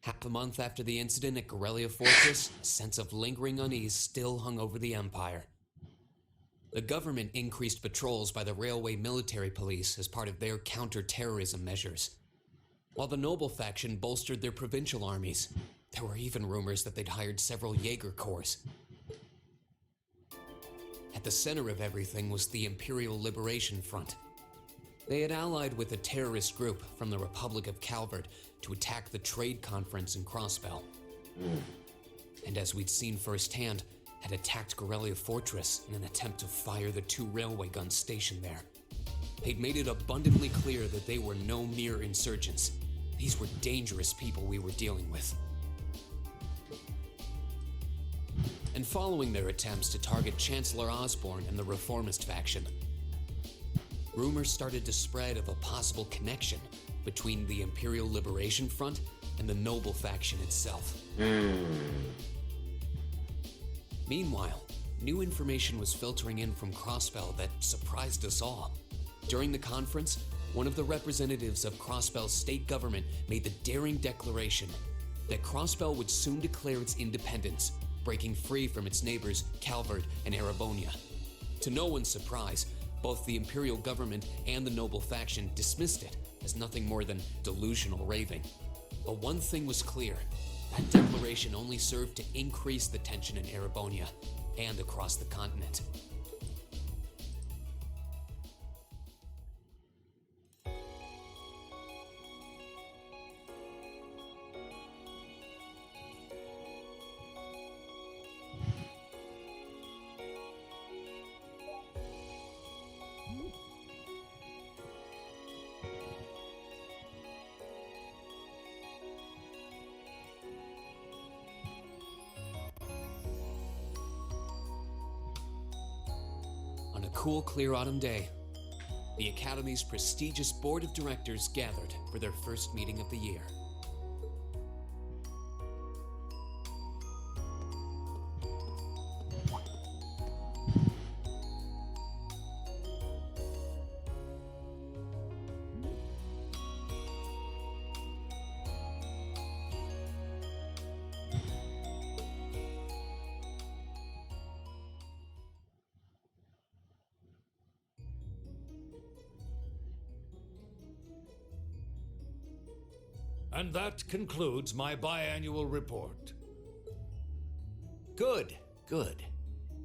Half a month after the incident at Corellia Fortress, a sense of lingering unease still hung over the Empire. The government increased patrols by the railway military police as part of their counter-terrorism measures, while the noble faction bolstered their provincial armies. There were even rumors that they'd hired several Jaeger corps. At the center of everything was the Imperial Liberation Front. They had allied with a terrorist group from the Republic of Calvard to attack the trade conference in Crossbell. And as we'd seen firsthand, had attacked Corellia Fortress in an attempt to fire the 2 railway guns stationed there. They'd made it abundantly clear that they were no mere insurgents. These were dangerous people we were dealing with. And following their attempts to target Chancellor Osborne and the Reformist faction, rumors started to spread of a possible connection between the Imperial Liberation Front and the noble faction itself. Meanwhile, new information was filtering in from Crossbell that surprised us all. During the conference, one of the representatives of Crossbell's state government made the daring declaration that Crossbell would soon declare its independence, breaking free from its neighbors Calvard and Erebonia. To no one's surprise, both the Imperial government and the noble faction dismissed it as nothing more than delusional raving. But one thing was clear: that declaration only served to increase the tension in Erebonia and across the continent. On a cool, clear autumn day, the Academy's prestigious board of directors gathered for their first meeting of the year. And that concludes my biannual report. Good, good.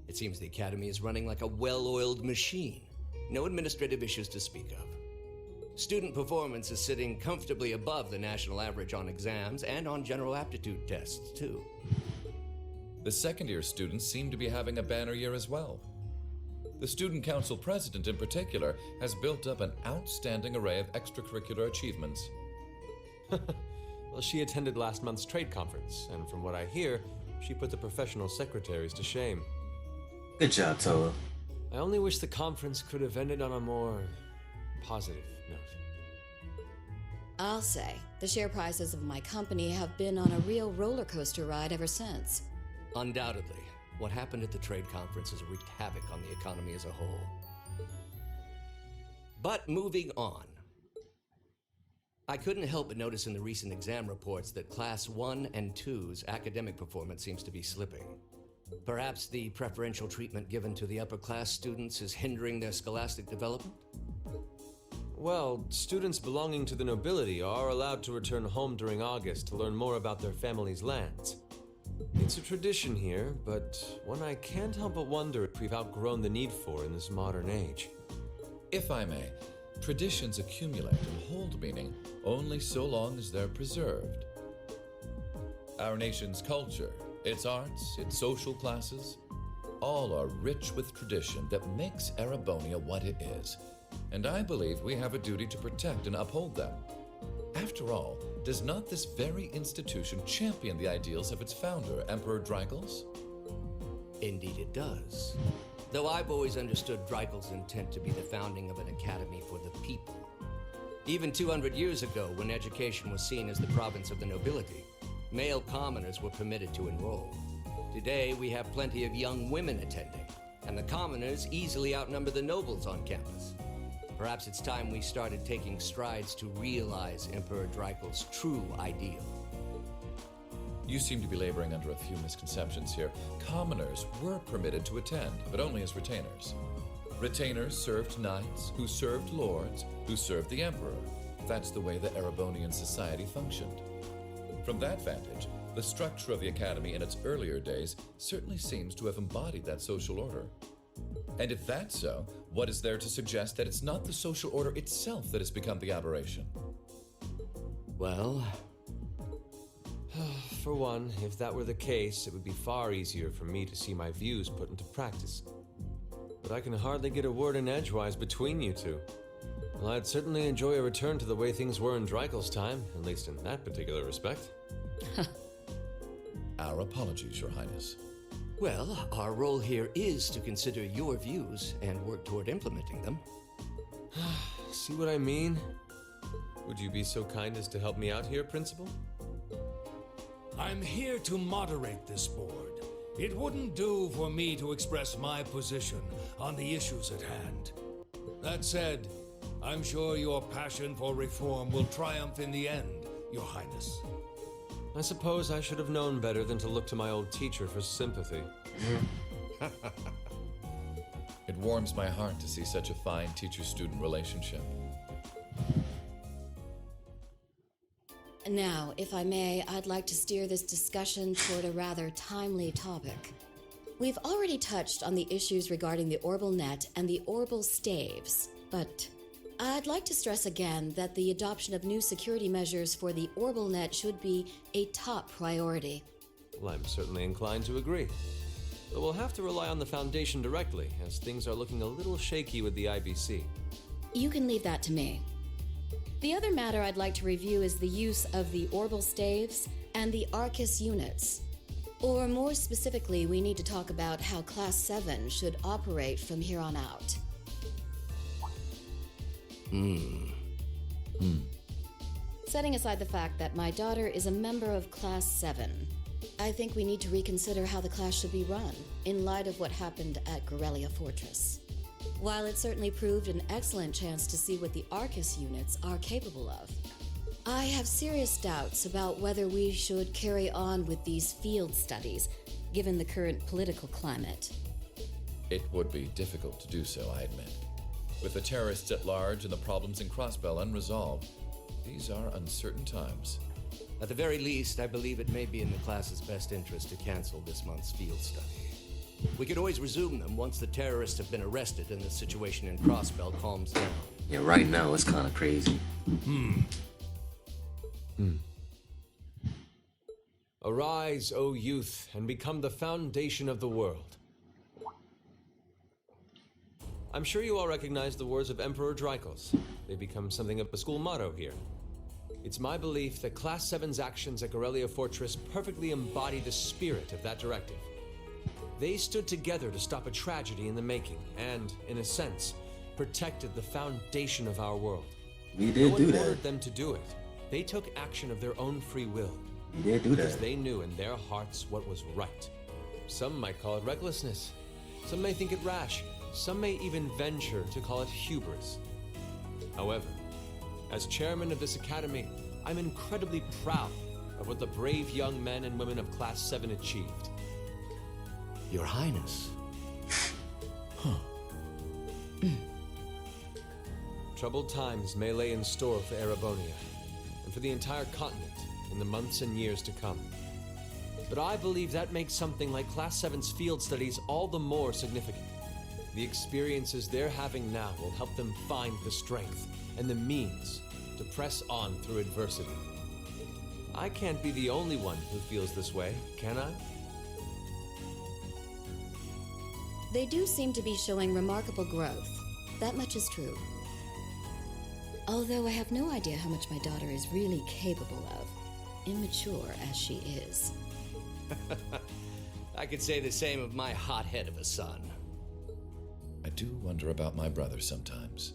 It seems the Academy is running like a well-oiled machine. No administrative issues to speak of. Student performance is sitting comfortably above the national average on exams and on general aptitude tests, too. The second-year students seem to be having a banner year as well. The Student Council president, in particular, has built up an outstanding array of extracurricular achievements. Well, she attended last month's trade conference, and from what I hear, she put the professional secretaries to shame. Good job, Toa. I only wish the conference could have ended on a more positive note. I'll say, the share prices of my company have been on a real roller coaster ride ever since. Undoubtedly, what happened at the trade conference has wreaked havoc on the economy as a whole. But moving on. I couldn't help but notice in the recent exam reports that Class 1 and 2's academic performance seems to be slipping. Perhaps the preferential treatment given to the upper-class students is hindering their scholastic development? Well, students belonging to the nobility are allowed to return home during August to learn more about their family's lands. It's a tradition here, but one I can't help but wonder if we've outgrown the need for in this modern age. If I may, traditions accumulate and hold meaning only so long as they're preserved. Our nation's culture, its arts, its social classes, all are rich with tradition that makes Erebonia what it is, and I believe we have a duty to protect and uphold them. After all, does not this very institution champion the ideals of its founder, Emperor Drygles? Indeed it does. Though I've always understood Drygles' intent to be the founding of an academy for the people. Even 200 years ago, when education was seen as the province of the nobility, male commoners were permitted to enroll. Today, we have plenty of young women attending, and the commoners easily outnumber the nobles on campus. Perhaps it's time we started taking strides to realize Emperor Drygles' true ideal. You seem to be laboring under a few misconceptions here. Commoners were permitted to attend, but only as retainers. Retainers served knights, who served lords, who served the emperor. That's the way the Erebonian society functioned. From that vantage, the structure of the academy in its earlier days certainly seems to have embodied that social order. And if that's so, what is there to suggest that it's not the social order itself that has become the aberration? Well, For one, if that were the case, it would be far easier for me to see my views put into practice. But I can hardly get a word in edgewise between you two. Well, I'd certainly enjoy a return to the way things were in Dreikel's time, at least in that particular respect. Our apologies, Your Highness. well, our role here is to consider your views and work toward implementing them. See what I mean? Would you be so kind as to help me out here, Principal? I'm here to moderate this board. It wouldn't do for me to express my position on the issues at hand. That said, I'm sure your passion for reform will triumph in the end, Your Highness. I suppose I should have known better than to look to my old teacher for sympathy. It warms my heart to see such a fine teacher-student relationship. Now, if I may, I'd like to steer this discussion toward a rather timely topic. We've already touched on the issues regarding the Orbal Net and the Orbal Staves, but I'd like to stress again that the adoption of new security measures for the Orbal Net should be a top priority. Well, I'm certainly inclined to agree. But we'll have to rely on the Foundation directly, as things are looking a little shaky with the IBC. You can leave that to me. The other matter I'd like to review is the use of the Orbal Staves and the Arcus units. Or more specifically, we need to talk about how Class 7 should operate from here on out. Setting aside the fact that my daughter is a member of Class 7, I think we need to reconsider how the class should be run, in light of what happened at Corellia Fortress. While it certainly proved an excellent chance to see what the Arcus units are capable of, I have serious doubts about whether we should carry on with these field studies, given the current political climate. It would be difficult to do so, I admit. With the terrorists at large and the problems in Crossbell unresolved, these are uncertain times. At the very least, I believe it may be in the class's best interest to cancel this month's field study. We could always resume them once the terrorists have been arrested and the situation in Crossbell calms down. Yeah, right now it's kind of crazy. Arise, O youth, and become the foundation of the world. I'm sure you all recognize the words of Emperor Dreikel's. They become something of a school motto here. It's my belief that Class 7's actions at Corellia Fortress perfectly embody the spirit of that directive. They stood together to stop a tragedy in the making and, in a sense, protected the foundation of our world. We No did one do that. ordered them to do it. They took action of their own free will. We did do Because that. they knew in their hearts what was right. Some might call it recklessness. Some may think it rash. Some may even venture to call it hubris. However, as chairman of this academy, I'm incredibly proud of what the brave young men and women of Class 7 achieved. Your Highness. Troubled times may lay in store for Erebonia, and for the entire continent in the months and years to come. But I believe that makes something like Class 7's field studies all the more significant. The experiences they're having now will help them find the strength and the means to press on through adversity. I can't be the only one who feels this way, can I? They do seem to be showing remarkable growth. That much is true. Although I have no idea how much my daughter is really capable of, immature as she is. I could say the same of my hothead of a son. I do wonder about my brother sometimes.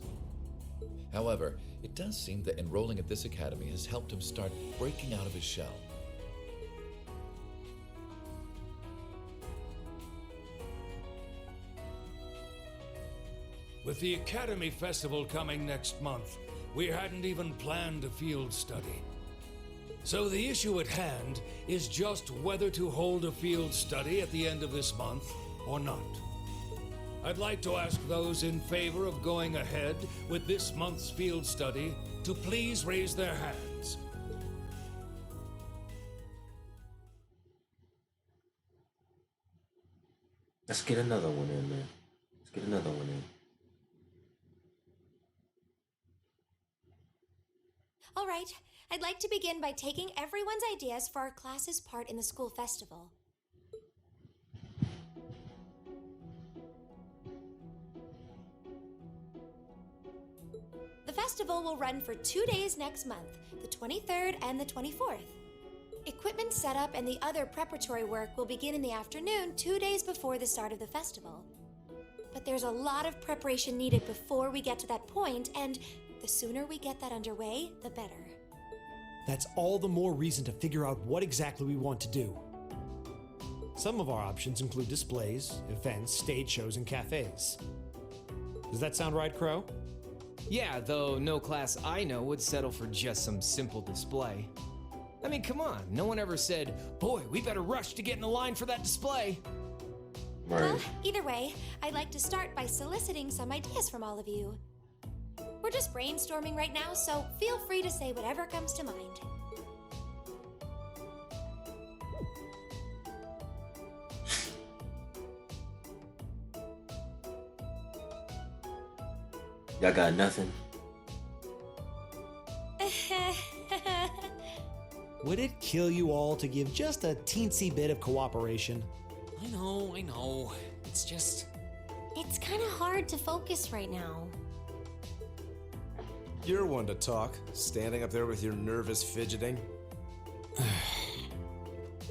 However, it does seem that enrolling at this academy has helped him start breaking out of his shell. With the Academy Festival coming next month, we hadn't even planned a field study. So the issue at hand is just whether to hold a field study at the end of this month or not. I'd like to ask those in favor of going ahead with this month's field study to please raise their hands. Let's get another one in, man. Let's get another one in. All right, I'd like to begin by taking everyone's ideas for our class's part in the school festival. The festival will run for 2 days next month, the 23rd and the 24th. Equipment setup and the other preparatory work will begin in the afternoon 2 days before the start of the festival. But there's a lot of preparation needed before we get to that point, and the sooner we get that underway, the better. That's all the more reason to figure out what exactly we want to do. Some of our options include displays, events, stage shows, and cafes. Does that sound right, Crow? Yeah, though no class I know would settle for just some simple display. I mean, come on, no one ever said, boy, we better rush to get in the line for that display. Right. Well, either way, I'd like to start by soliciting some ideas from all of you. We're just brainstorming right now, so feel free to say whatever comes to mind. Y'all got nothing? Would it kill you all to give just a teensy bit of cooperation? I know. It's just. It's kind of hard to focus right now. You're one to talk, standing up there with your nervous fidgeting.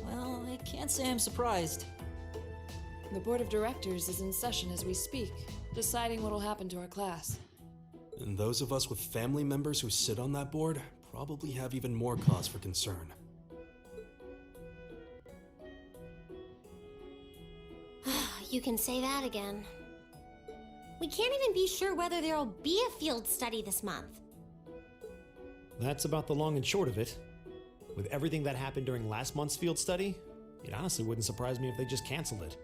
Well, I can't say I'm surprised. The board of directors is in session as we speak, deciding what'll happen to our class. And those of us with family members who sit on that board probably have even more cause for concern. You can say that again. We can't even be sure whether there'll be a field study this month. That's about the long and short of it. With everything that happened during last month's field study, it honestly wouldn't surprise me if they just canceled it.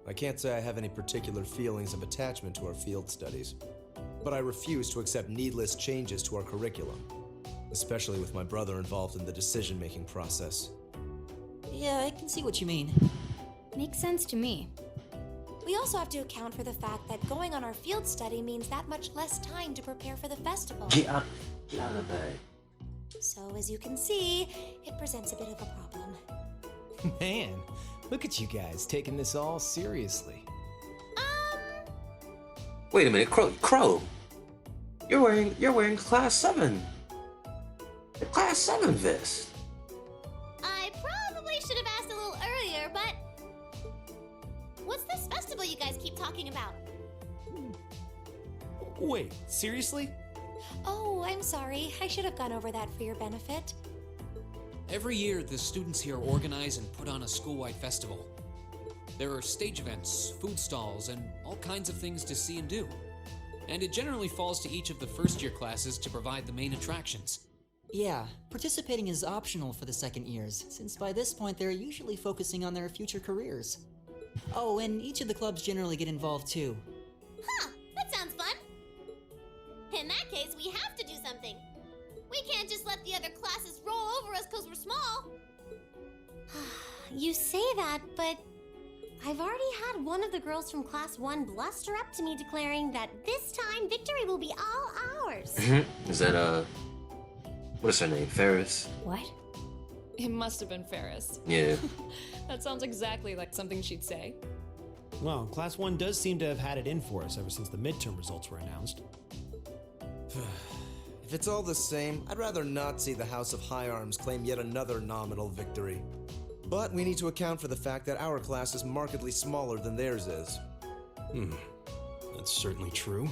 I can't say I have any particular feelings of attachment to our field studies, but I refuse to accept needless changes to our curriculum, especially with my brother involved in the decision-making process. Yeah, I can see what you mean. Makes sense to me. We also have to account for the fact that going on our field study means that much less time to prepare for the festival. Get out of the bag. So as you can see, it presents a bit of a problem. Man, look at you guys taking this all seriously. Wait a minute, Crow. You're wearing class 7. The class 7 vest. I probably should have asked a little earlier, but what's this festival you guys keep talking about? Wait, seriously? Oh, I'm sorry. I should have gone over that for your benefit. Every year, the students here organize and put on a school-wide festival. There are stage events, food stalls, and all kinds of things to see and do. And it generally falls to each of the first-year classes to provide the main attractions. Yeah, participating is optional for the second years, since by this point they're usually focusing on their future careers. Oh, and each of the clubs generally get involved too. Huh, that sounds fun. In that case, we have to do something. We can't just let the other classes roll over us because we're small. You say that, but I've already had one of the girls from Class 1 bluster up to me declaring that this time victory will be all ours. Is that, what's her name? Ferris? What? It must have been Ferris. Yeah. That sounds exactly like something she'd say. Well, Class 1 does seem to have had it in for us ever since the midterm results were announced. If it's all the same, I'd rather not see the House of High Arms claim yet another nominal victory. But we need to account for the fact that our class is markedly smaller than theirs is. That's certainly true.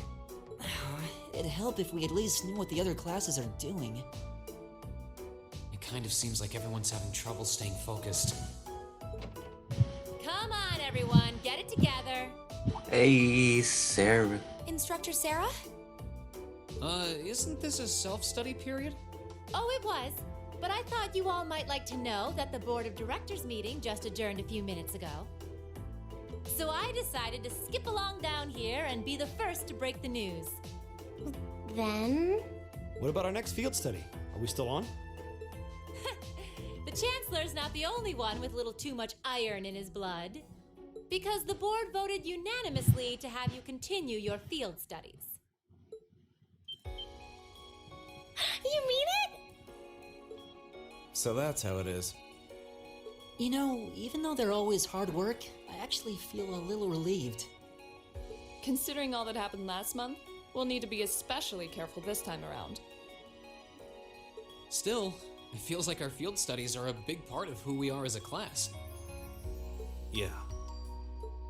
It'd help if we at least knew what the other classes are doing. It kind of seems like everyone's having trouble staying focused. Come on, everyone, get it together. Hey, Sarah. Instructor Sarah? Isn't this a self-study period? Oh, it was. But I thought you all might like to know that the Board of Directors meeting just adjourned a few minutes ago. So I decided to skip along down here and be the first to break the news. Then? What about our next field study? Are we still on? The Chancellor's not the only one with a little too much iron in his blood. Because the board voted unanimously to have you continue your field studies. You mean it? So that's how it is. You know, even though they're always hard work, I actually feel a little relieved. Considering all that happened last month, we'll need to be especially careful this time around. Still, it feels like our field studies are a big part of who we are as a class. Yeah.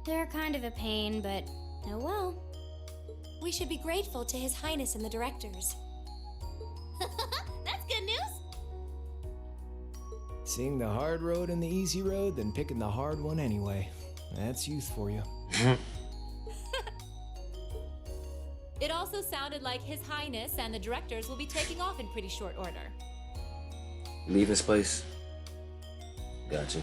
They're kind of a pain, but oh well. We should be grateful to His Highness and the directors. That's good news. Seeing the hard road and the easy road, then picking the hard one anyway. That's youth for you. It also sounded like His Highness and the directors will be taking off in pretty short order. Leave this place. Gotcha.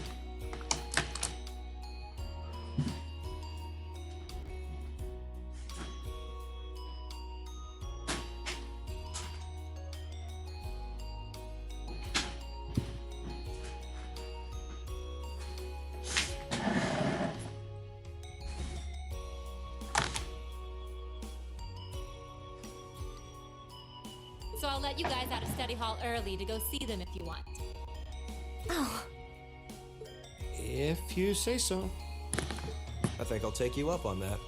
So I'll let you guys out of study hall early to go see them if you want. Oh, If you say so. I think I'll take you up on that.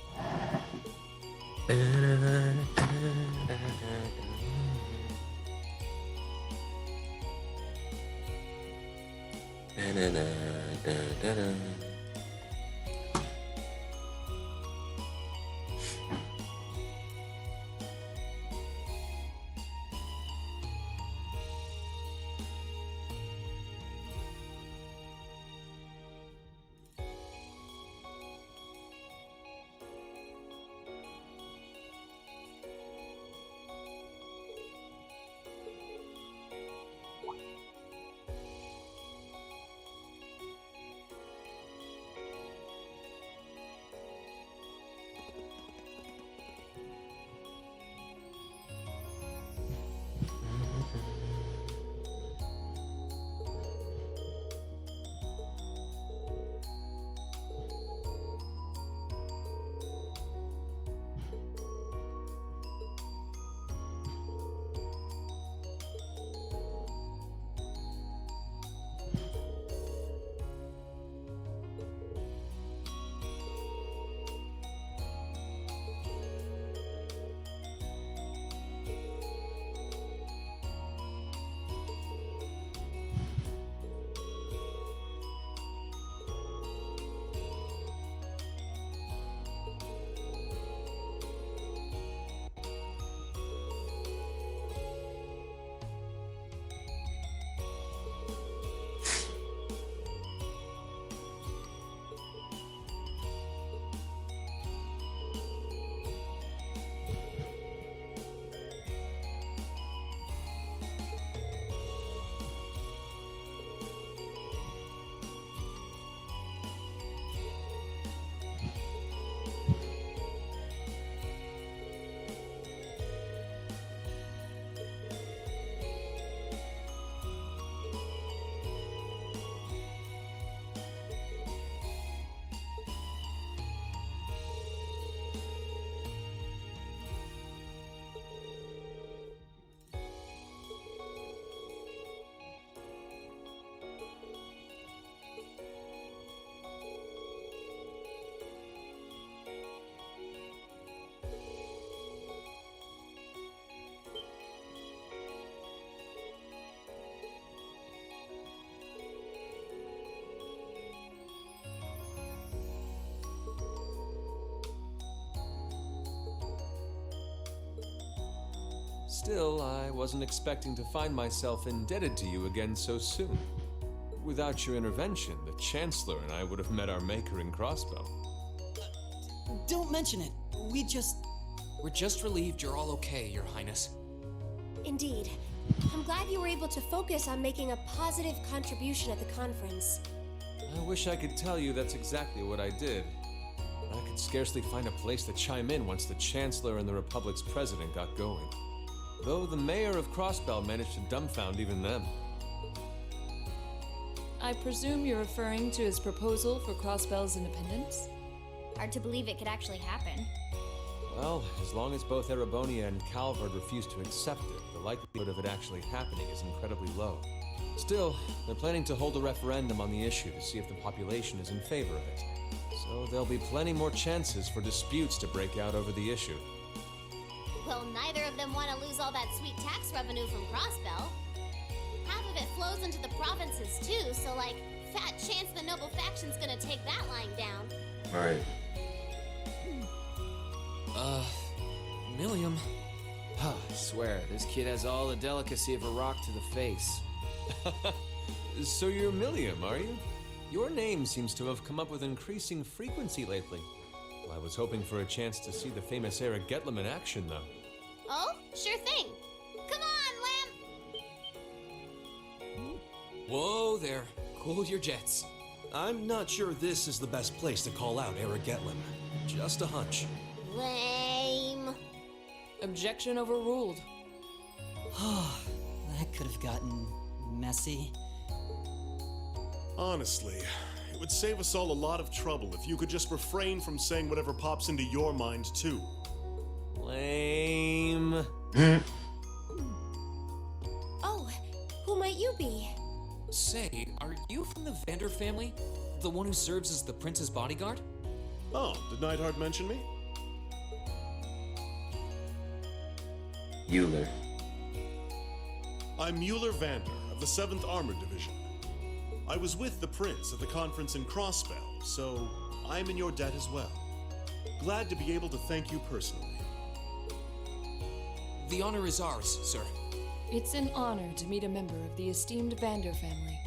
Still, I wasn't expecting to find myself indebted to you again so soon. Without your intervention, the Chancellor and I would have met our maker in Crossbow. Don't mention it. We're just relieved you're all okay, Your Highness. Indeed. I'm glad you were able to focus on making a positive contribution at the conference. I wish I could tell you that's exactly what I did. But I could scarcely find a place to chime in once the Chancellor and the Republic's president got going. Though the mayor of Crossbell managed to dumbfound even them. I presume you're referring to his proposal for Crossbell's independence? Hard to believe it could actually happen. Well, as long as both Erebonia and Calvard refuse to accept it, the likelihood of it actually happening is incredibly low. Still, they're planning to hold a referendum on the issue to see if the population is in favor of it. So there'll be plenty more chances for disputes to break out over the issue. Well, neither of them want to lose all that sweet tax revenue from Crossbell. Half of it flows into the provinces too, so like, fat chance the noble faction's gonna take that line down. Alright. Milliam. I swear, this kid has all the delicacy of a rock to the face. So you're Milliam, are you? Your name seems to have come up with increasing frequency lately. Well, I was hoping for a chance to see the famous Eric Getlam in action, though. Oh, sure thing. Come on, Lamp! Whoa there. Cool your jets. I'm not sure this is the best place to call out Eric Getlam. Just a hunch. Lame. Objection overruled. That could have gotten messy. Honestly, it would save us all a lot of trouble if you could just refrain from saying whatever pops into your mind, too. Lame. Oh, who might you be? Say, are you from the Vander family? The one who serves as the prince's bodyguard? Oh, did Neidhart mention me? Euler. I'm Mueller Vander of the 7th Armored Division. I was with the Prince at the conference in Crossbell, so I'm in your debt as well. Glad to be able to thank you personally. The honor is ours, sir. It's an honor to meet a member of the esteemed Vander family.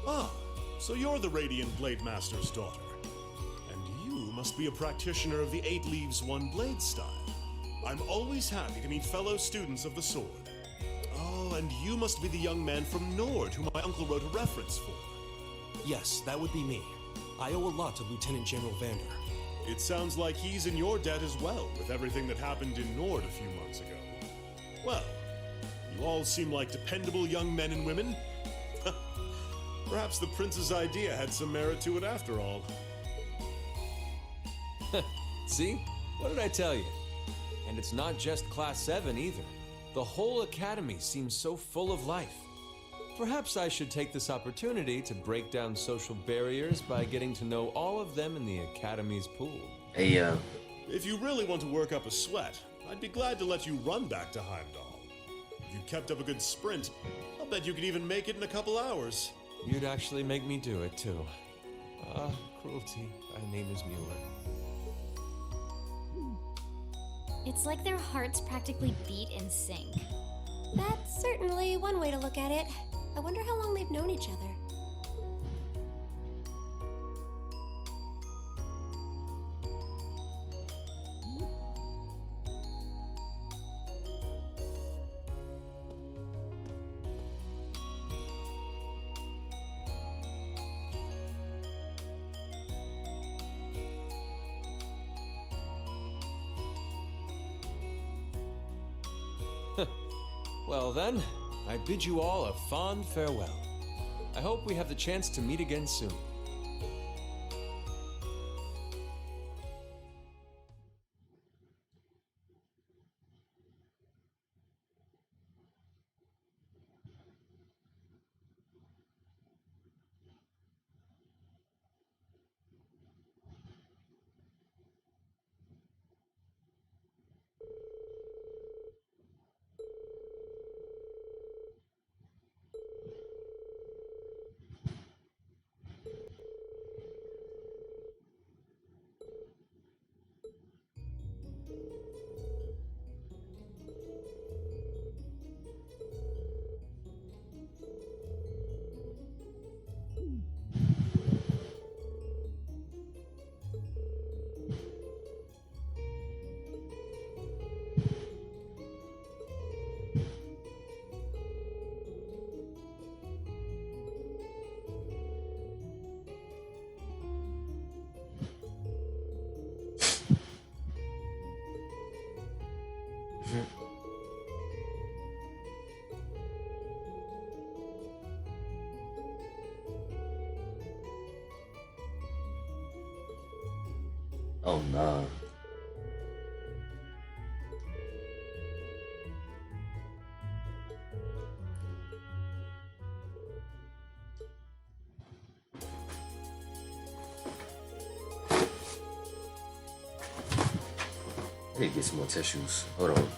Ah, so you're the Radiant Blade Master's daughter. And you must be a practitioner of the 8 Leaves, 1 Blade style. I'm always happy to meet fellow students of the sword. Oh, and you must be the young man from Nord who my uncle wrote a reference for. Yes, that would be me. I owe a lot to Lieutenant General Vander. It sounds like he's in your debt as well, with everything that happened in Nord a few months ago. Well, you all seem like dependable young men and women. Perhaps the Prince's idea had some merit to it after all. See? What did I tell you? And it's not just Class 7 either. The whole Academy seems so full of life. Perhaps I should take this opportunity to break down social barriers by getting to know all of them in the Academy's pool. Hey, If you really want to work up a sweat, I'd be glad to let you run back to Heimdall. If you kept up a good sprint, I'll bet you could even make it in a couple hours. You'd actually make me do it, too. Cruelty. My name is Mueller. It's like their hearts practically beat in sync. That's certainly one way to look at it. I wonder how long they've known each other. Well then, I bid you all a fond farewell. I hope we have the chance to meet again soon. Oh no. I need to get some more tissues. Hold on.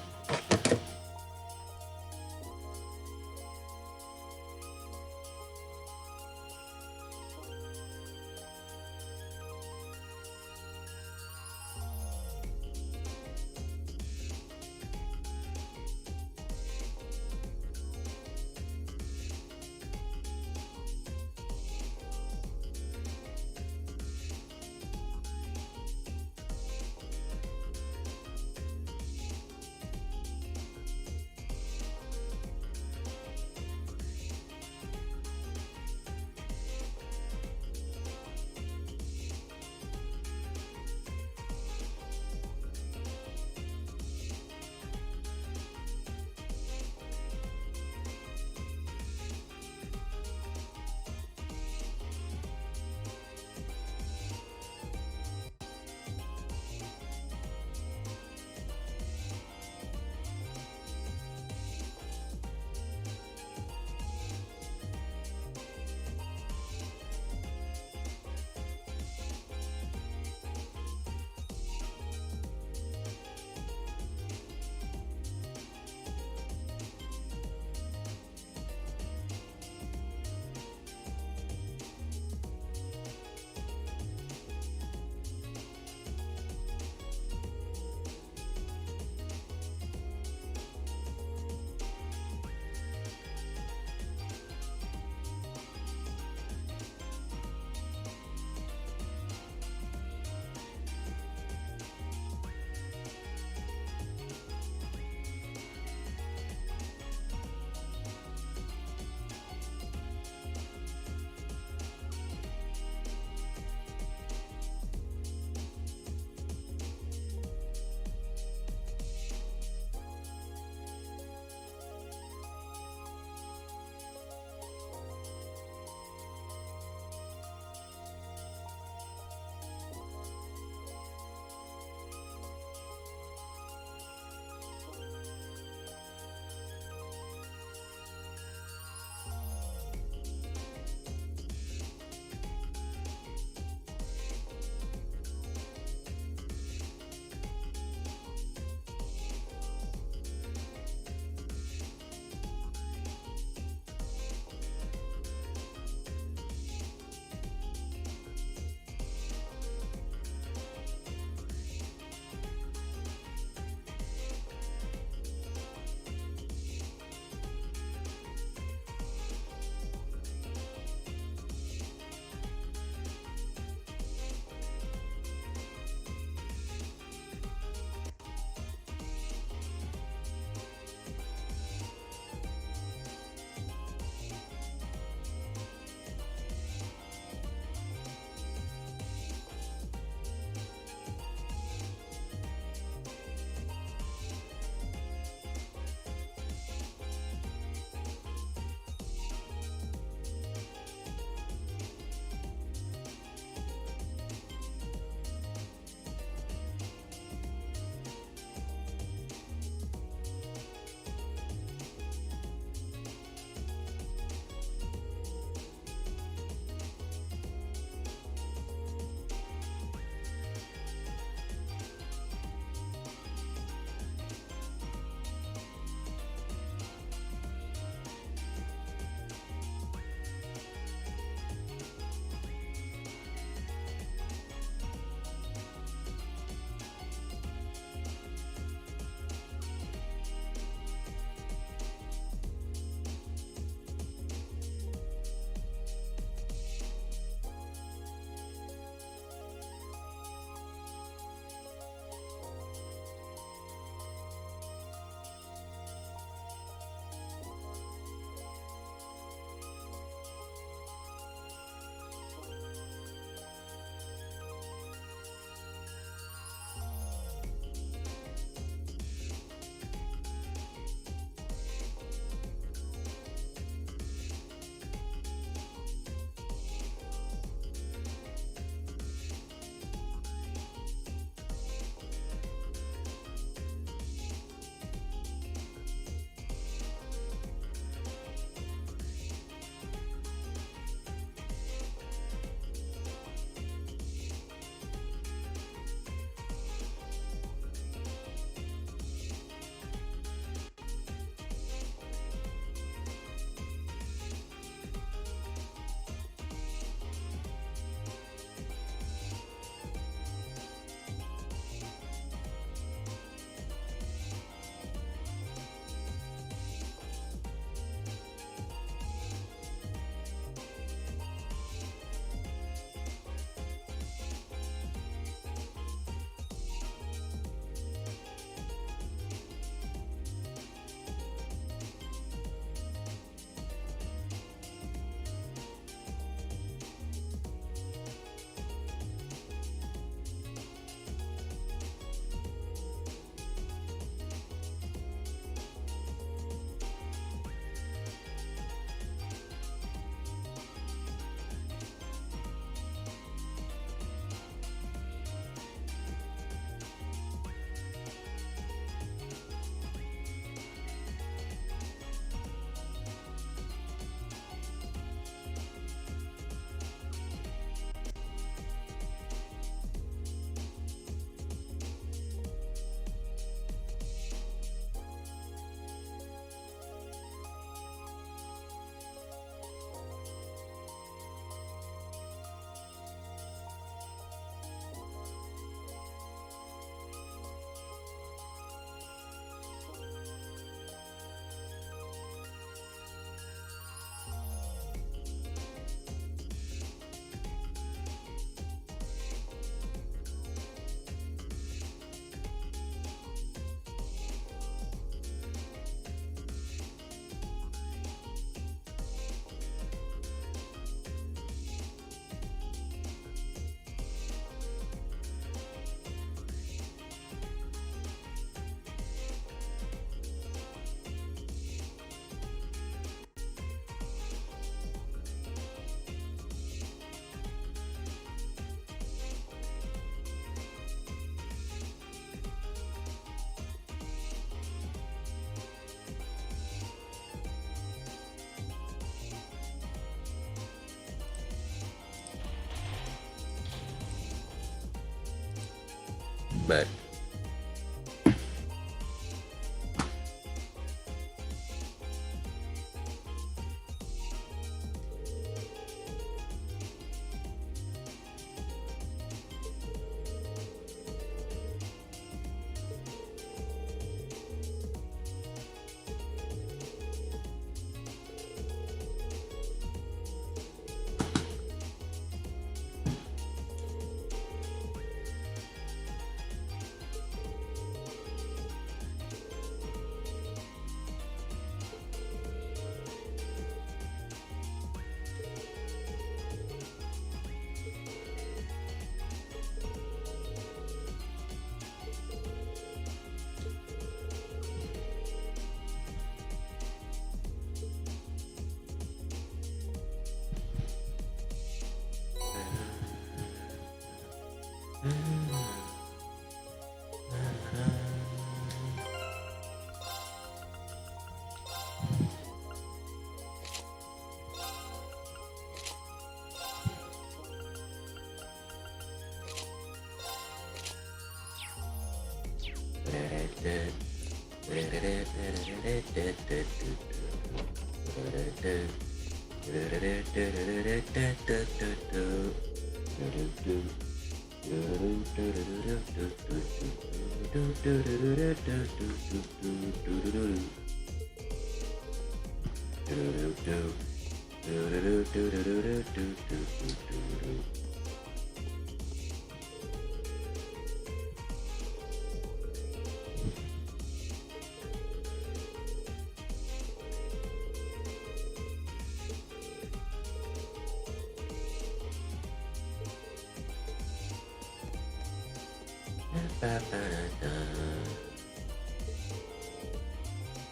back.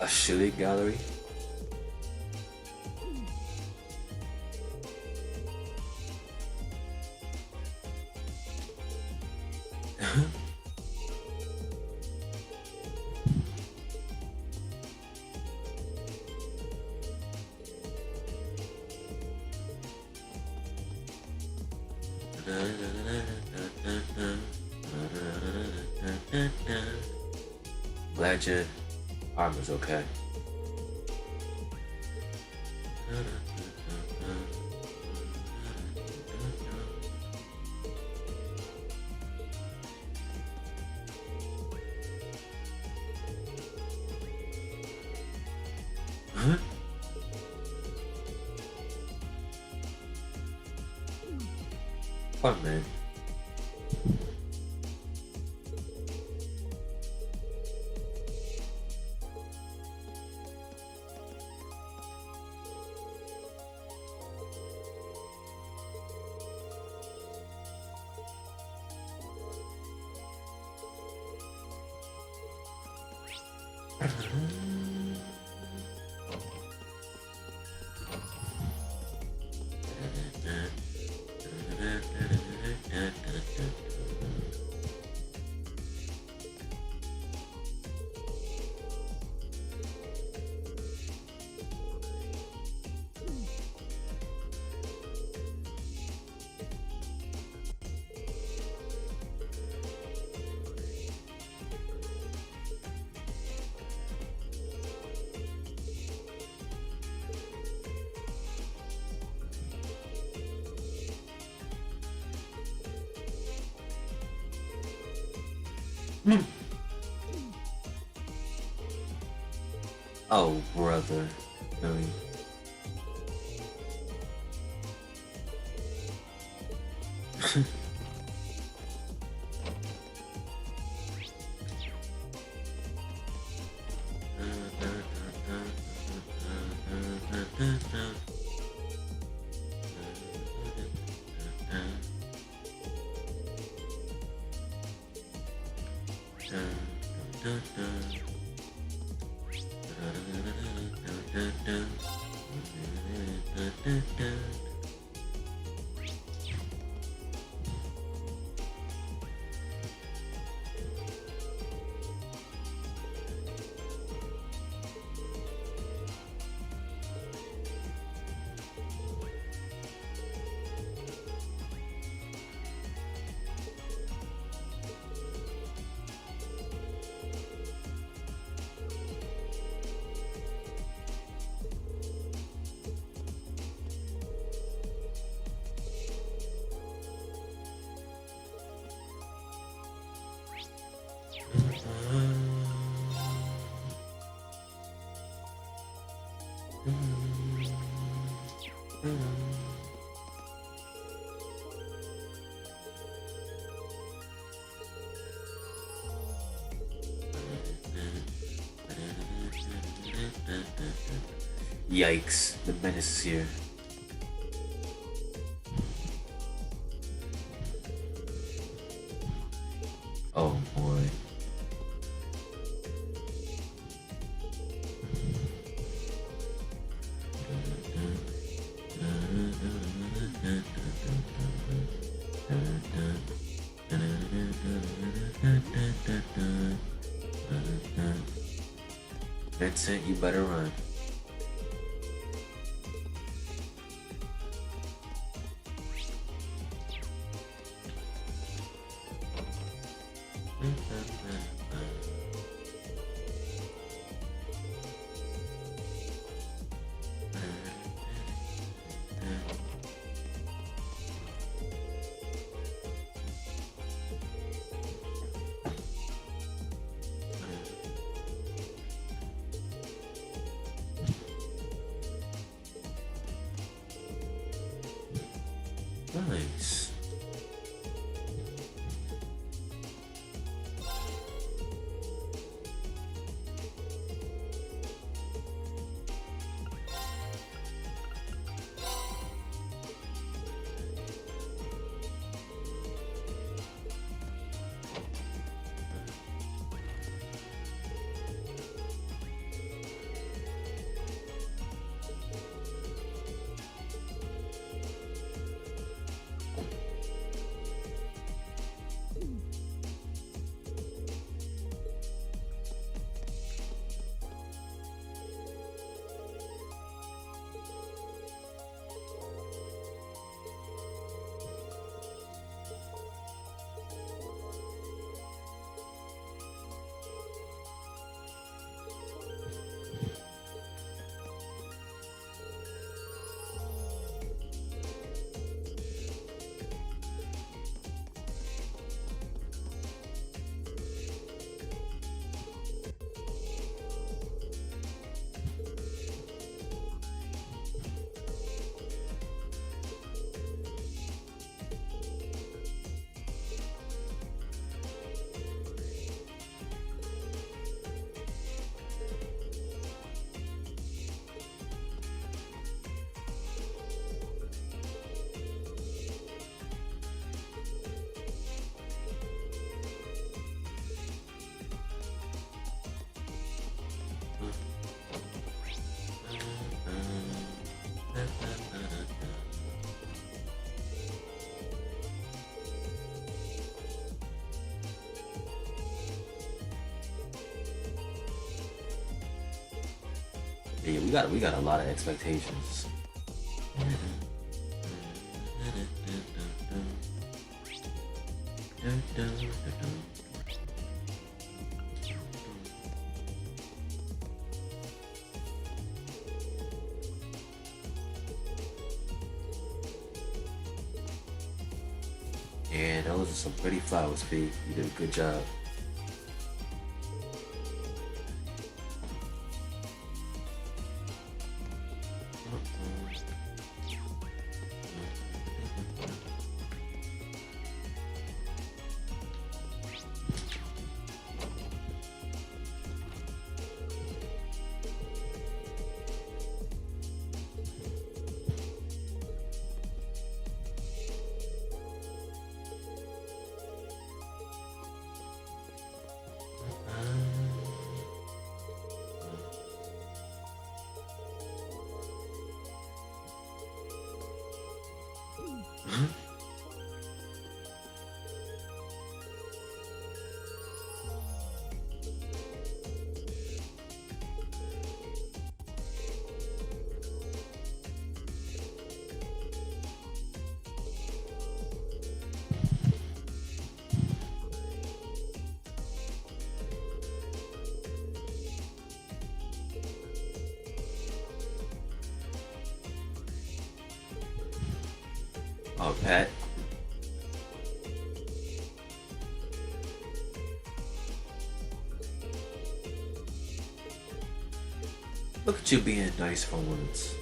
A shilling gallery? Legend. Armor's okay. Huh? What, man? Oh, brother. Really? Yikes, the menace is here. Oh boy. Vincent, you better run. Nice. Yeah, we got a lot of expectations. Yeah, those are some pretty flowers, Pete. You did a good job. Oh, Pat. Look at you being nice for once.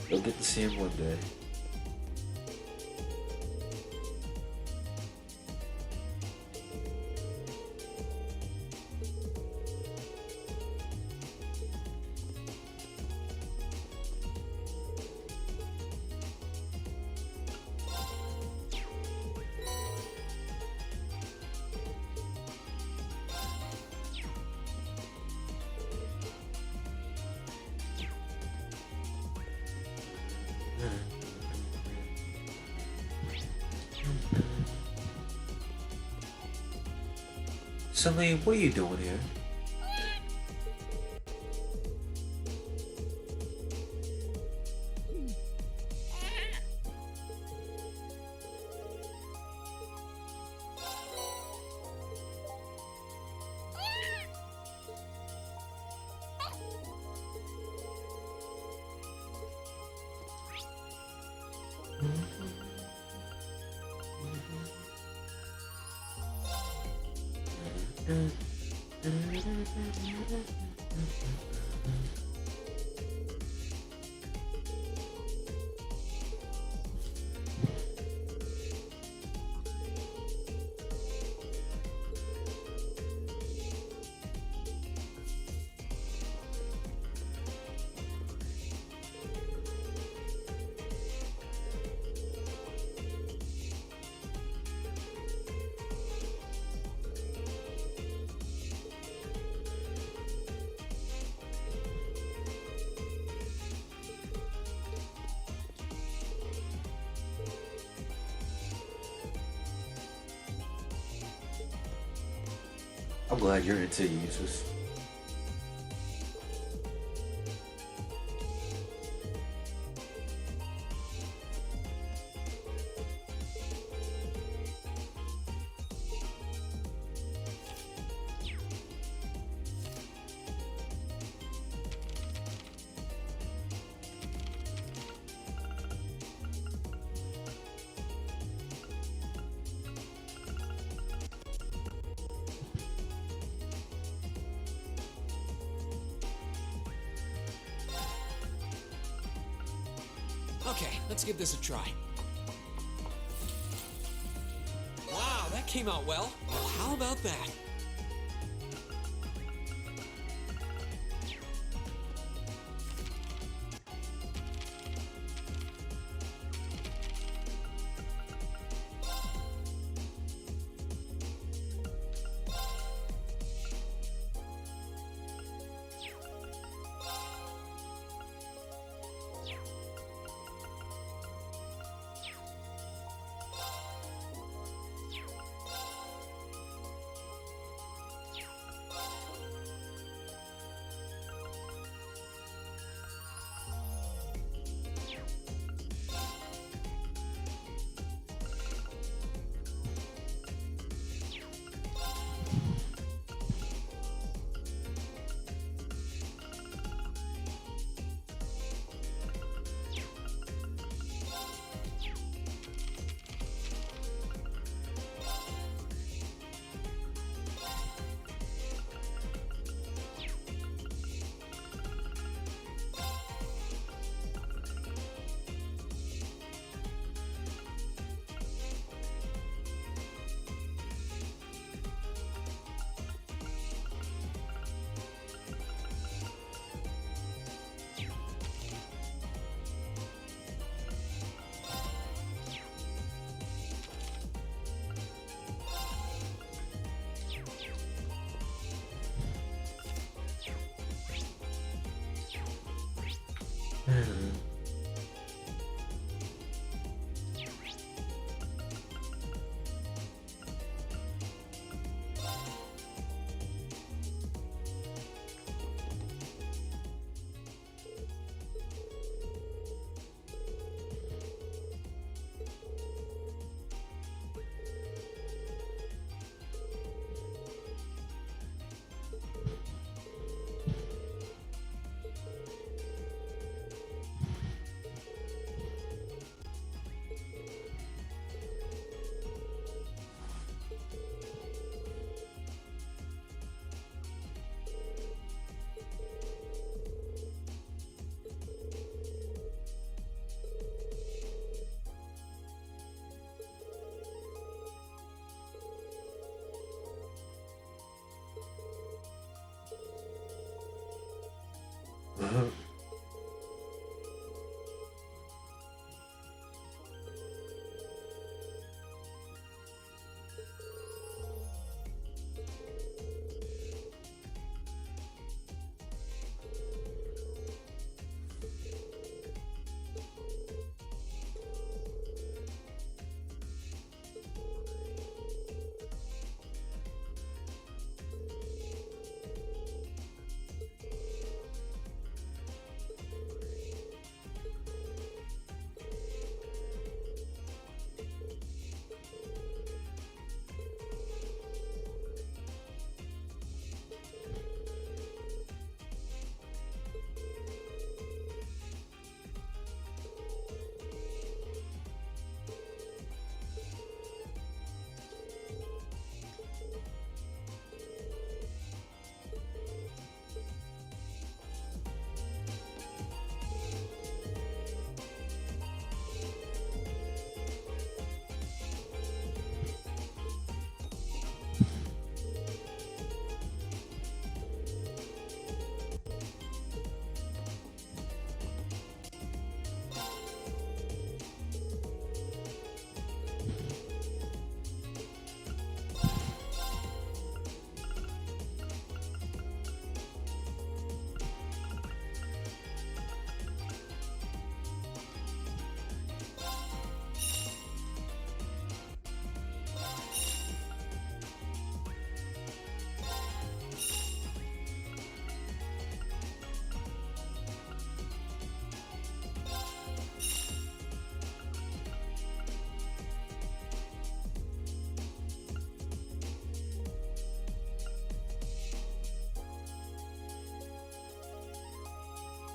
You'll get to see him one day. Celine, what are you doing here? I'm glad you're into users. Okay, let's give this a try. Wow, that came out well. Well, how about that?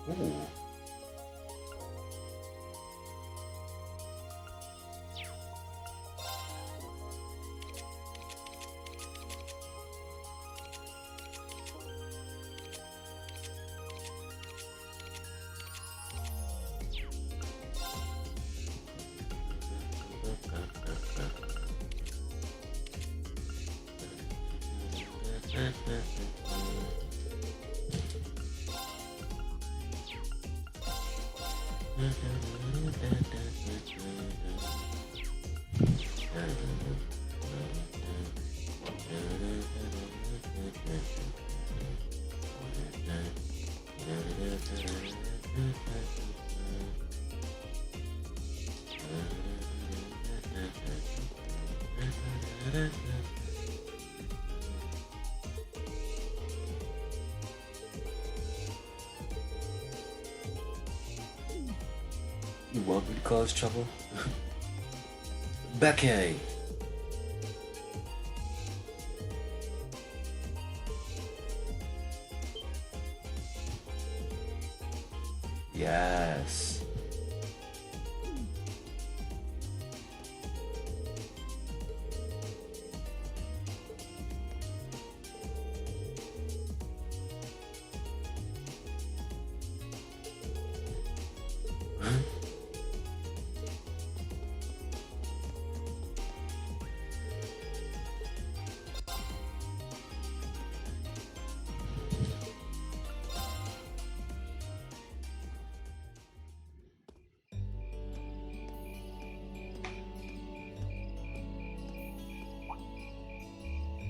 Ooh. You want me to cause trouble? Becky! Yes.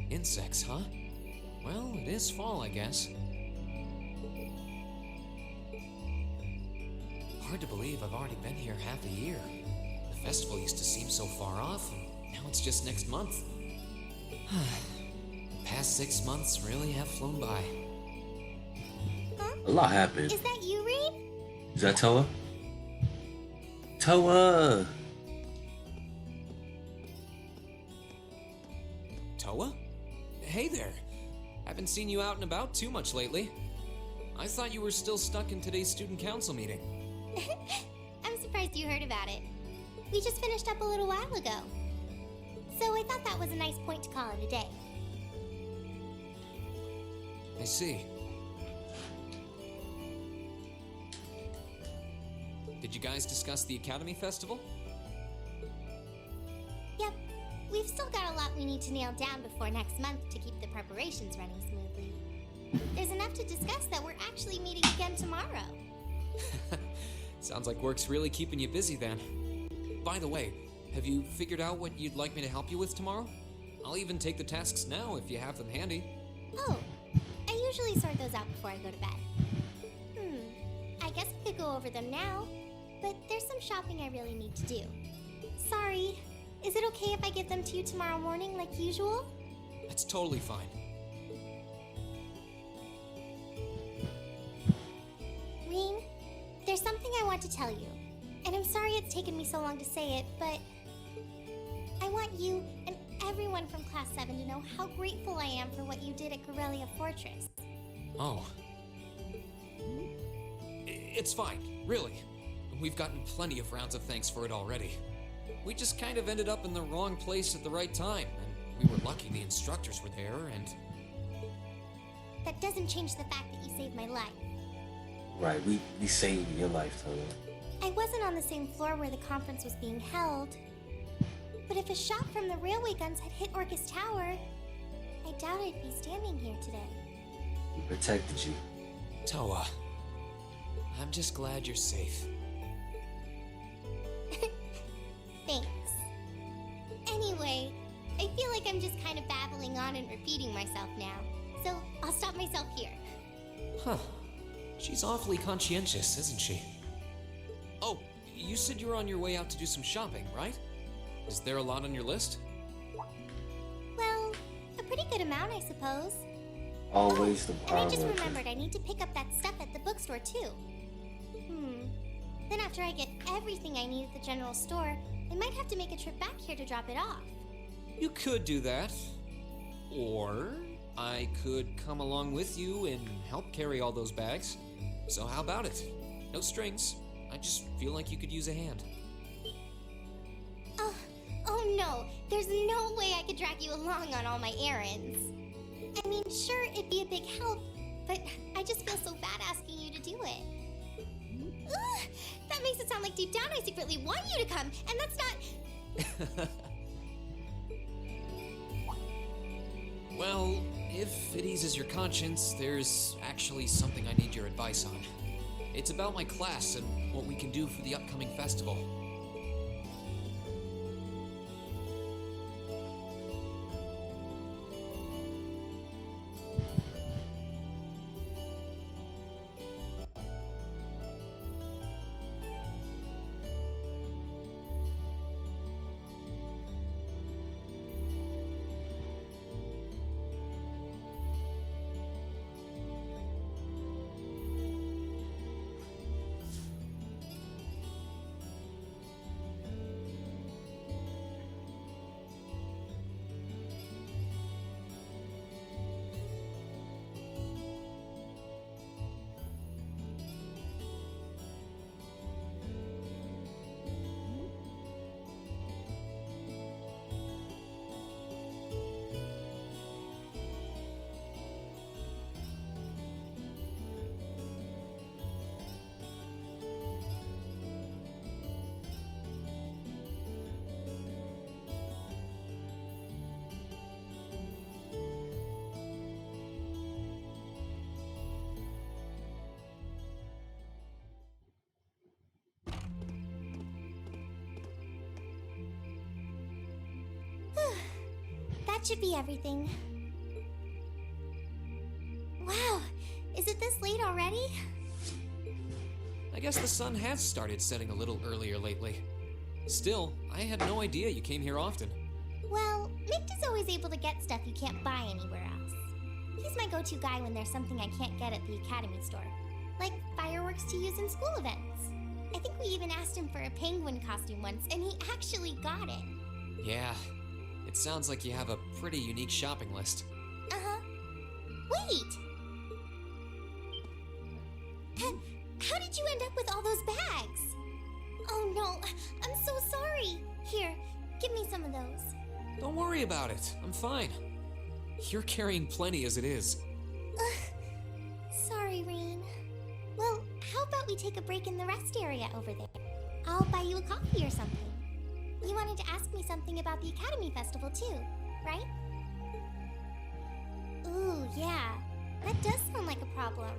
Insects, huh? Well, it is fall, I guess. Hard to believe I've already been here half a year. The festival used to seem so far off, and now it's just next month. The past 6 months really have flown by. A lot happened. Is that you, Reed? Is that Toa? Toa! Toa? Hey there. Haven't seen you out and about too much lately. I thought you were still stuck in today's student council meeting. I'm surprised you heard about it. We just finished up a little while ago. So I thought that was a nice point to call it a day. I see. Did you guys discuss the Academy Festival? Yep. We've still got a lot we need to nail down before next month to keep the preparations running smoothly. There's enough to discuss that we're actually meeting again tomorrow. Sounds like work's really keeping you busy then. By the way, have you figured out what you'd like me to help you with tomorrow? I'll even take the tasks now if you have them handy. Oh, I usually sort those out before I go to bed. I guess I could go over them now, but there's some shopping I really need to do. Sorry, is it okay if I give them to you tomorrow morning like usual? That's totally fine. Reen, there's something I want to tell you, and I'm sorry it's taken me so long to say it, but I want you and everyone from Class 7 to know how grateful I am for what you did at Corellia Fortress. Oh. It's fine, really. We've gotten plenty of rounds of thanks for it already. We just kind of ended up in the wrong place at the right time, and we were lucky the instructors were there, and... That doesn't change the fact that you saved my life. Right, we saved your life, Toa. I wasn't on the same floor where the conference was being held, but if a shot from the railway guns had hit Orcus Tower, I doubt I'd be standing here today. We protected you. Toa, I'm just glad you're safe. Thanks. Anyway, I feel like I'm just kind of babbling on and repeating myself now, so I'll stop myself here. Huh. She's awfully conscientious, isn't she? Oh, you said you were on your way out to do some shopping, right? Is there a lot on your list? Well, a pretty good amount, I suppose. Always the And power I just worker. remembered I need to pick up that stuff at the bookstore, too. Then after I get everything I need at the general store, I might have to make a trip back here to drop it off. You could do that. Or I could come along with you and help carry all those bags. So how about it? No strings. I just feel like you could use a hand. Oh no, there's no way I could drag you along on all my errands. I mean, sure, it'd be a big help, but I just feel so bad asking you to do it. Ugh, that makes it sound like deep down I secretly want you to come, and that's not... Well, if it eases your conscience, there's actually something I need your advice on. It's about my class and what we can do for the upcoming festival. That should be everything. Wow, is it this late already? I guess the sun has started setting a little earlier lately. Still, I had no idea you came here often. Well, Mick is always able to get stuff you can't buy anywhere else. He's my go-to guy when there's something I can't get at the Academy store, like fireworks to use in school events. I think we even asked him for a penguin costume once, and he actually got it. Yeah, it sounds like you have a pretty unique shopping list. Uh-huh. Wait! How did you end up with all those bags? Oh no, I'm so sorry. Here, give me some of those. Don't worry about it, I'm fine. You're carrying plenty as it is. Sorry, Reen. Well, how about we take a break in the rest area over there? I'll buy you a coffee or something. You wanted to ask me something about the Academy Festival too, right? Ooh, yeah. That does sound like a problem.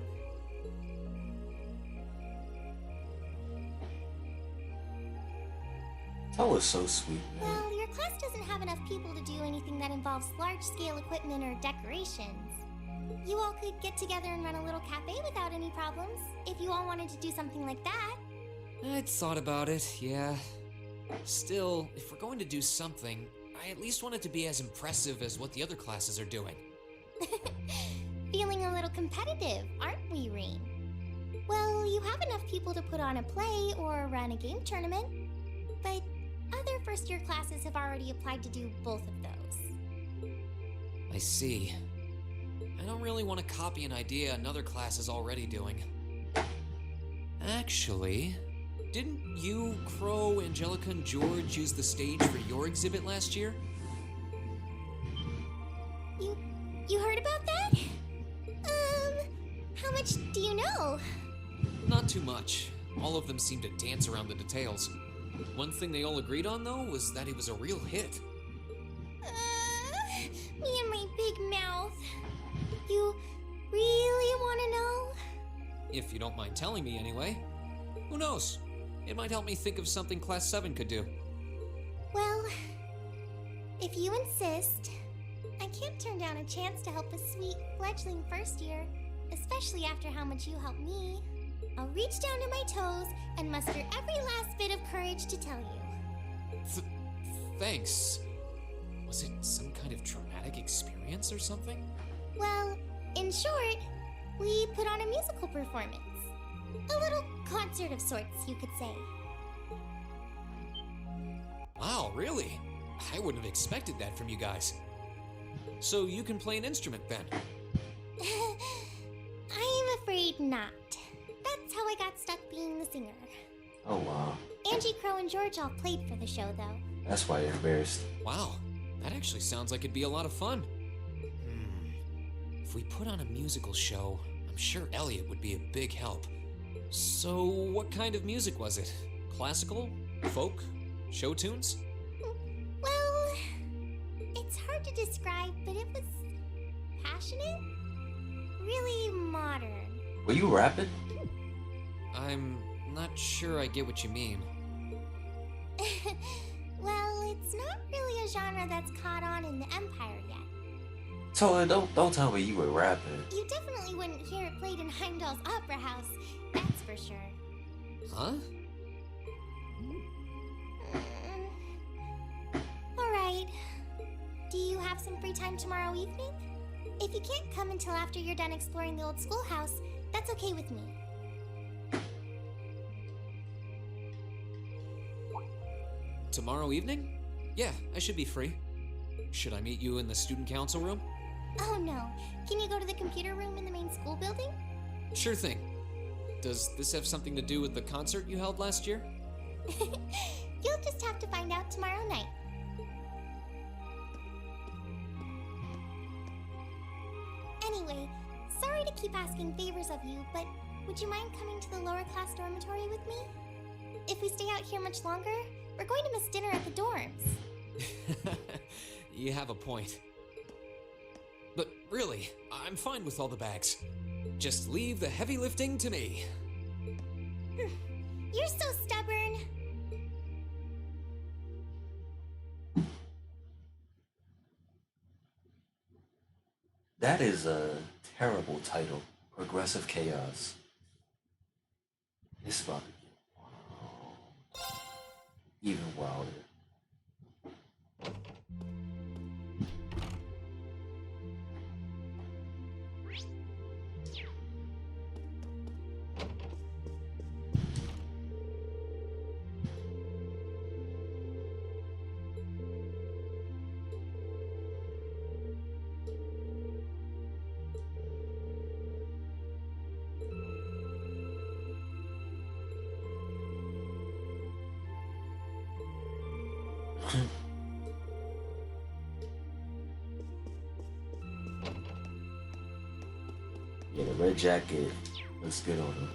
That was so sweet, man. Well, your class doesn't have enough people to do anything that involves large-scale equipment or decorations. You all could get together and run a little cafe without any problems, if you all wanted to do something like that. I'd thought about it, yeah. Still, if we're going to do something, I at least want it to be as impressive as what the other classes are doing. Feeling a little competitive, aren't we, Reen? Well, you have enough people to put on a play or run a game tournament, but other first-year classes have already applied to do both of those. I see. I don't really want to copy an idea another class is already doing. Actually, didn't you, Crow, Angelica, and George use the stage for your exhibit last year? You heard about that? How much do you know? Not too much. All of them seemed to dance around the details. One thing they all agreed on, though, was that it was a real hit. Me and my big mouth. You really want to know? If you don't mind telling me anyway. Who knows? It might help me think of something Class 7 could do. Well, if you insist, I can't turn down a chance to help a sweet fledgling first year, especially after how much you helped me. I'll reach down to my toes and muster every last bit of courage to tell you. Thanks. Was it some kind of traumatic experience or something? Well, in short, we put on a musical performance. A little concert of sorts, you could say. Wow, really? I wouldn't have expected that from you guys. So you can play an instrument then? I'm afraid not. That's how I got stuck being the singer. Oh wow. Angie, Crow, and George all played for the show, though. That's why you're embarrassed. Wow, that actually sounds like it'd be a lot of fun. If we put on a musical show, I'm sure Elliot would be a big help. So, what kind of music was it? Classical? Folk? Show tunes? Well, it's hard to describe, but it was passionate, really modern. Were you rapping? I'm not sure I get what you mean. Well, it's not really a genre that's caught on in the Empire yet. So don't tell me you were rapping. You definitely wouldn't hear it played in Heimdall's Opera House, that's for sure. Huh? Alright. Do you have some free time tomorrow evening? If you can't come until after you're done exploring the old schoolhouse, that's okay with me. Tomorrow evening? Yeah, I should be free. Should I meet you in the student council room? Oh no. Can you go to the computer room in the main school building? Sure thing. Does this have something to do with the concert you held last year? You'll just have to find out tomorrow night. Anyway, sorry to keep asking favors of you, but would you mind coming to the lower class dormitory with me? If we stay out here much longer, we're going to miss dinner at the dorms. You have a point. But really, I'm fine with all the bags. Just leave the heavy lifting to me. You're so stubborn. That is a terrible title. Progressive Chaos. It's about to get wild. Even wilder. Yeah, the red jacket looks good on him.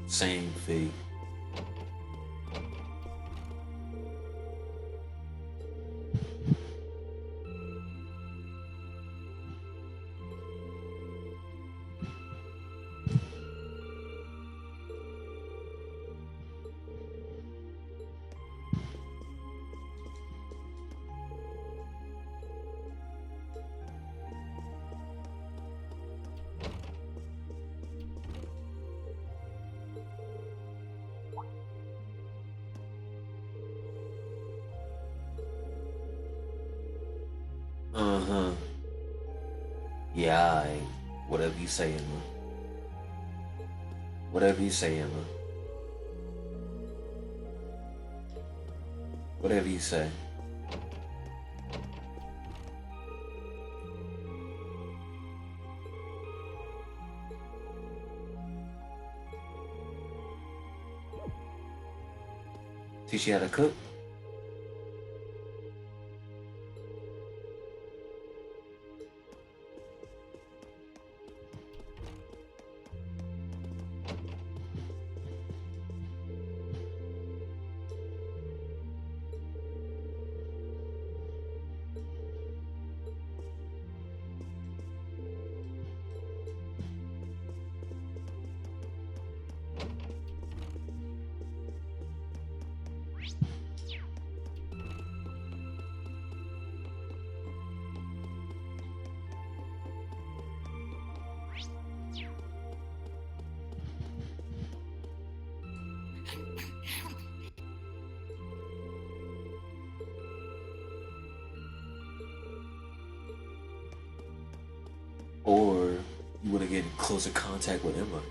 Same fate. Uh-huh. Yeah, whatever you say, Emma. Whatever you say, Emma. Whatever you say. Teach you how to cook? Or you want to get in closer contact with Emma?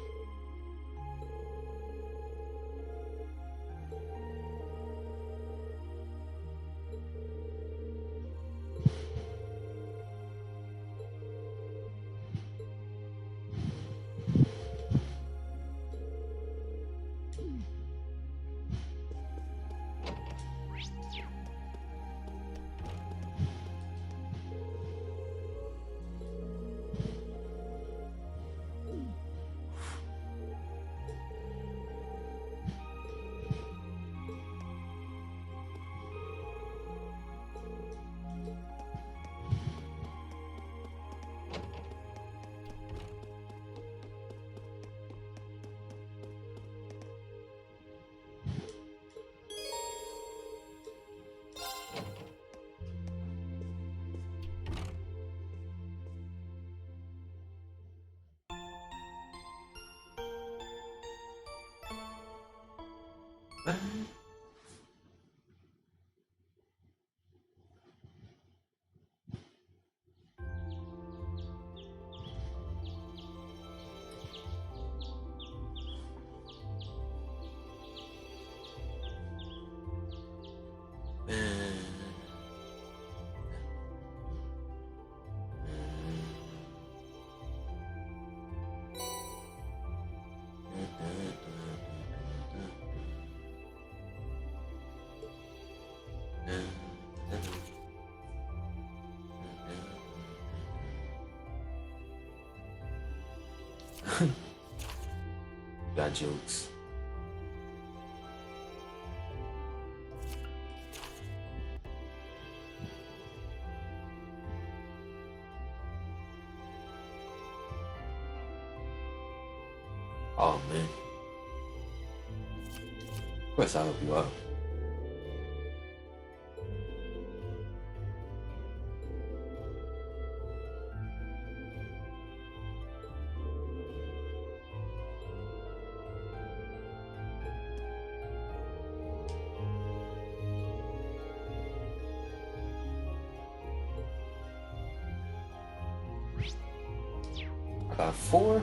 Got jokes. Oh man. Of course I hope you are. About 4.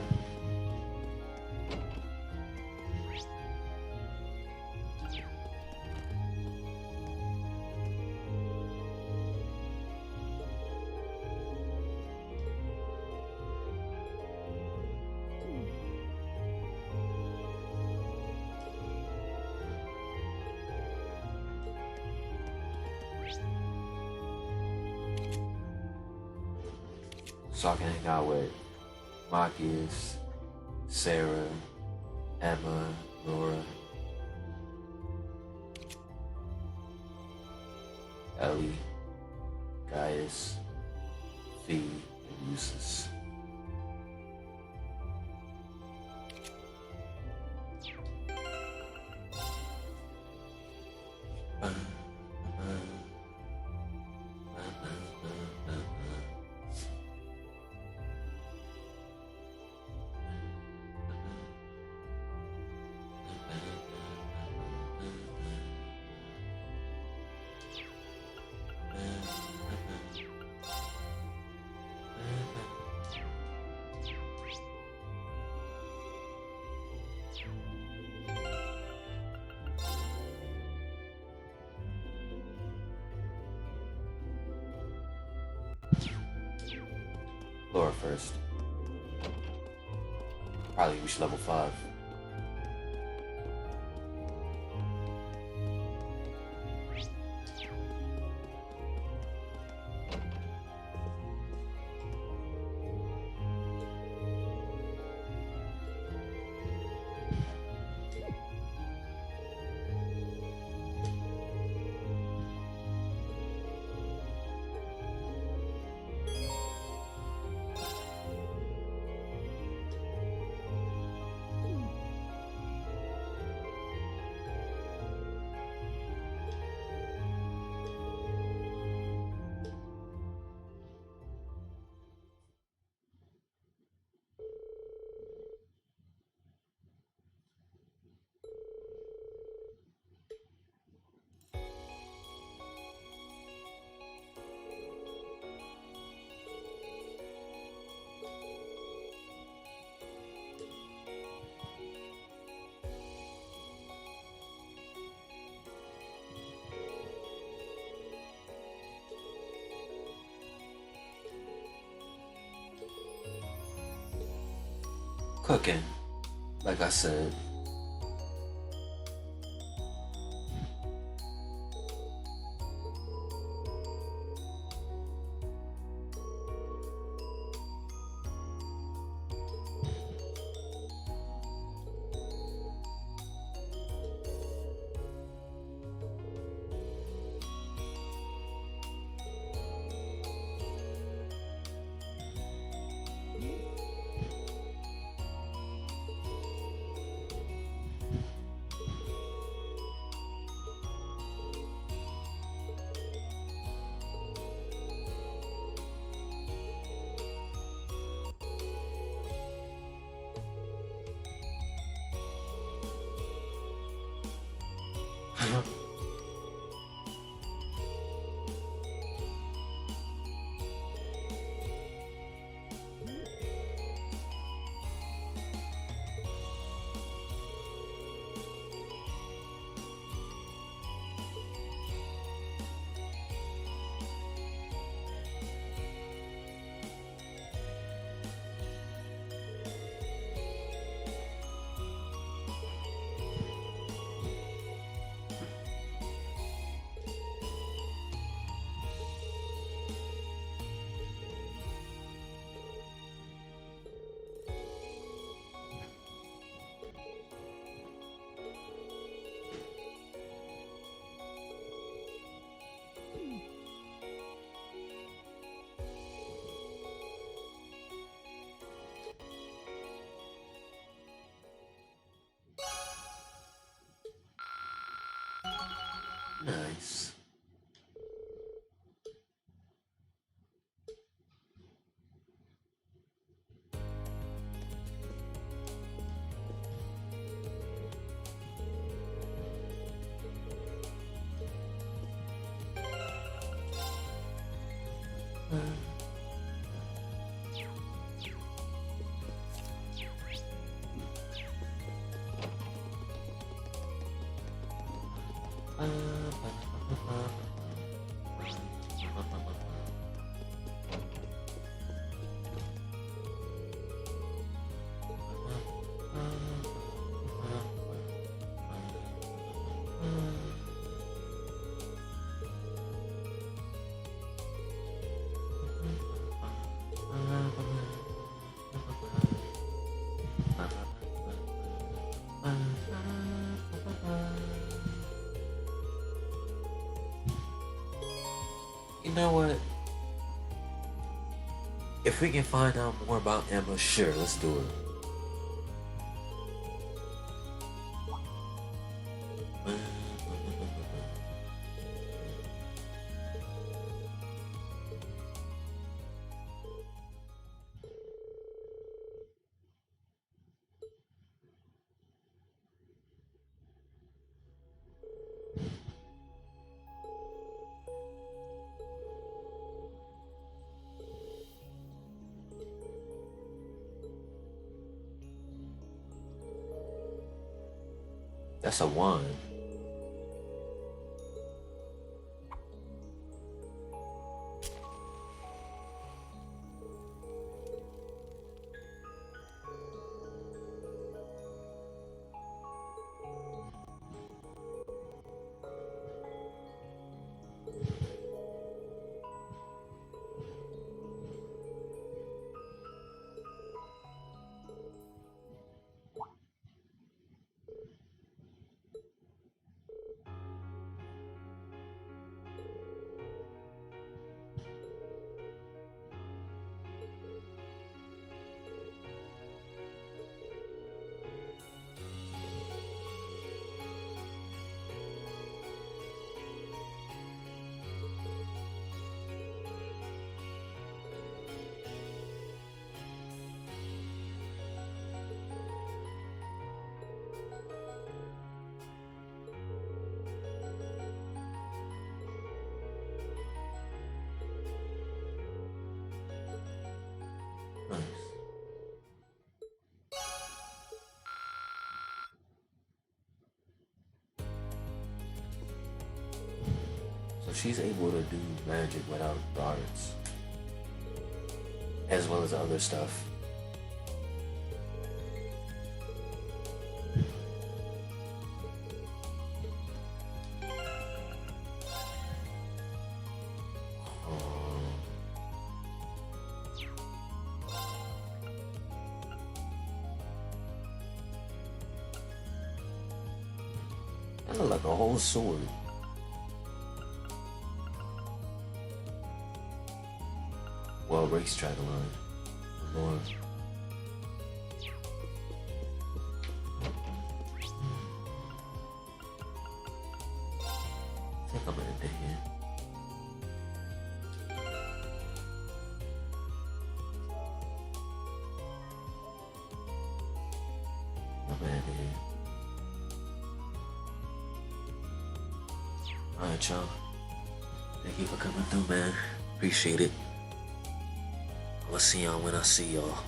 So I can hang out with Marcus, Sarah, Emma, Laura, Ellie, Gaius, Fee, and Eustace. Laura first. Probably reach level 5. Cooking, like I said. Nice. You know what? If we can find out more about Emma, sure, let's do it. That's a 1. she's able to do magic without guards, as well as other stuff. That look like a whole sword. Well, racetrack line. Lord. I think I'm gonna dig it. I'm gonna dig it. Alright, y'all. Thank you for coming through, man. Appreciate it. I'll see y'all when I see y'all.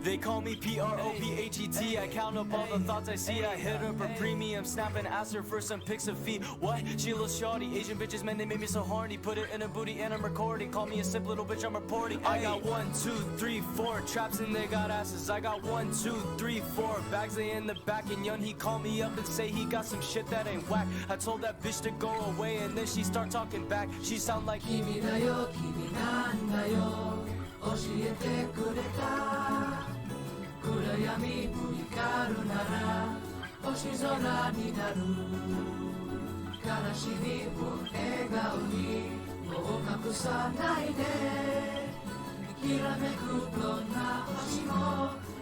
They call me P-R-O-P-H-E-T. I count up all the thoughts I see. I hit up a premium, snap and ask her for some pics of feet. What? She a little shawty. Asian bitches, man, they made me so horny. Put it in a booty and I'm recording. Call me a simp little bitch, I'm reporting. I got 1, 2, 3, 4 traps and they got asses. I got 1, 2, 3, 4 bags, they in the back. And young, he called me up and say he got some shit that ain't whack. I told that bitch to go away and then she start talking back. She sound like Kimi da yo, kimi nanda yo, oshiete kureta. 暗闇も光るなら星空になる悲しみも笑顔にもう隠さないできらめくどんな星も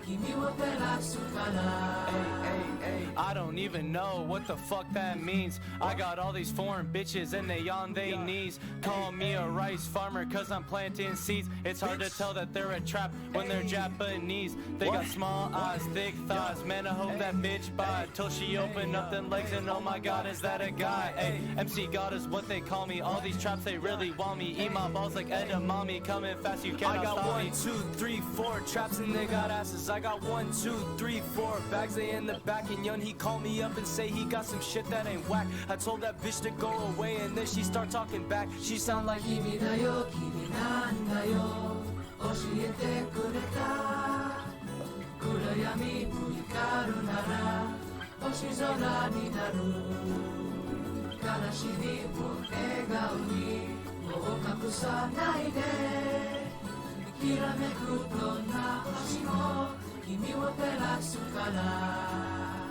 君を照らすから I don't even know what the fuck that means. I got all these foreign bitches and they on their knees. Call me a rice farmer cause I'm planting seeds. It's hard to tell that they're a trap when they're Japanese. They got small eyes, thick thighs. Man, I hope that bitch buy till she open up them legs and oh my god, is that a guy? Ay, MC God is what they call me. All these traps, they really want me. Eat my balls like edamame. Coming fast, you cannot stop me. I got 1, 2, 3, 4 traps and they got asses. I got 1, 2, 3, 4 bags, they in the back. And young, he called me up and say he got some shit that ain't whack. I told that bitch to go away and then she start talking back. She sound like Kimi da yo, kimi nanda yo, oshiete kureta. 暗闇も光るなら星空になる悲しみも笑顔にもう隠さないできらめくどんな星も君を照らすから